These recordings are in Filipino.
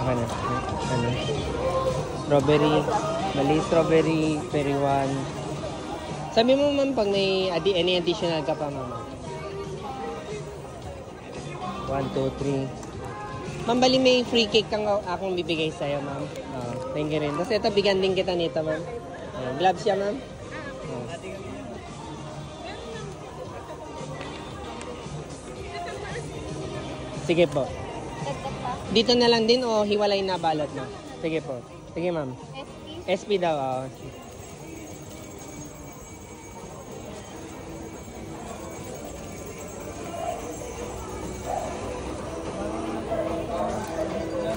Ano? Ano? Strawberry. Mali, strawberry, berry one. Sabi mo, ma'am, pag may any additional ka pa, ma'am. 1, 2, 3. Ma'am, bali may free cake kang akong bibigay sa'yo, ma'am. Thank you rin. Tapos ito, bigyan din kita nito, ma'am. Gloves siya, ma'am. Sige po. Dito na lang din o hiwalay na balot na? Sige po. Sige, ma'am. SP daw.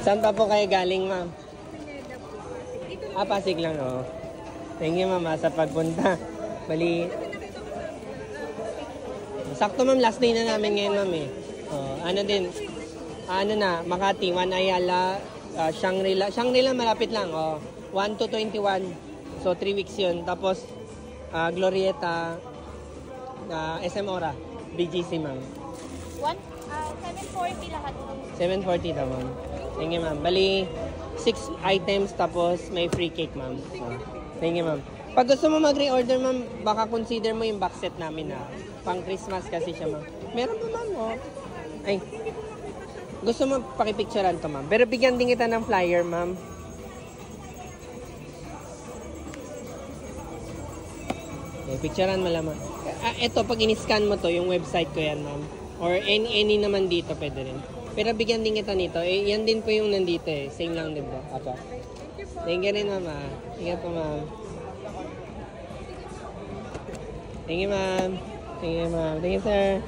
Saan pa po kayo galing, ma'am? Pasig lang, oh. Thank you, ma'am, sa pagpunta. Bali. Sakto, ma'am. Last day na namin ngayon, ma'am, eh. Ano din, Makati, One Ayala, Shangri-La. Shangri-La malapit lang, 1 to 21. So, 3 weeks yun. Tapos, Glorieta, SM Ora, BGC, ma'am. 740 lahat. 740 daw, ma'am. Thank you, ma'am. Bali, 6 items tapos may free cake, ma'am. Thank you, ma'am. Pag gusto mo mag-reorder, ma'am, baka consider mo yung box set namin na pang Christmas kasi siya, ma'am. Meron pa, ma'am, Ay, gusto mo pakipicturean to, ma'am. Pero bigyan din kita ng flyer, ma'am. Okay, picturean mo lang, ma'am. Ito, pag in-scan mo to, yung website ko yan, ma'am. Or any naman dito, pwede rin. Pero bigyan din kita nito. Yan din po yung nandito, eh. Same lang, di ba? Apa. Thank you rin, ma'am. Ingat po, ma'am. Thank you, ma'am. Thank you, ma'am. Thank you, sir.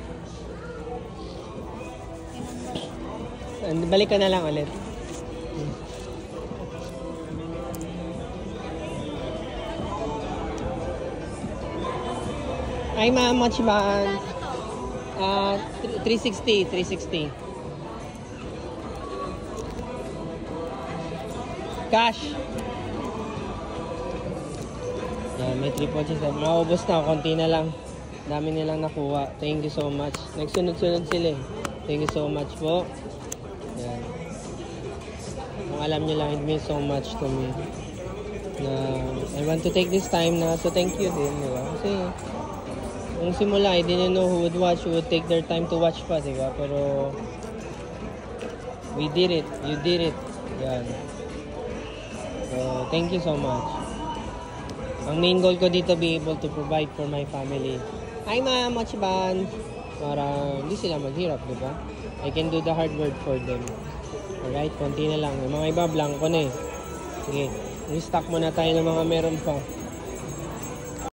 Balik ka na lang ulit. Ay, ma'am, much ba? 360. Cash. Yan, may 3.6. Maubos na, konti na lang. Dami nilang nakuha. Thank you so much. Nagsunod-sunod sila, eh. Thank you so much po. Yan. Kung alam nyo lang, it means so much to me. Na I want to take this time na to thank you din, di ba? Kasi kung simula, I didn't know who would watch, who would take their time to watch pa, di ba? Pero we did it. You did it. Yan. So, thank you so much. Ang main goal ko dito, be able to provide for my family. Hi, ma'am, much ban? Para hindi sila maghirap, di ba? I can do the hard work for them. Alright, konti na lang. Yung mga iba, blanco na eh. Sige, restock muna tayo ng mga meron pa.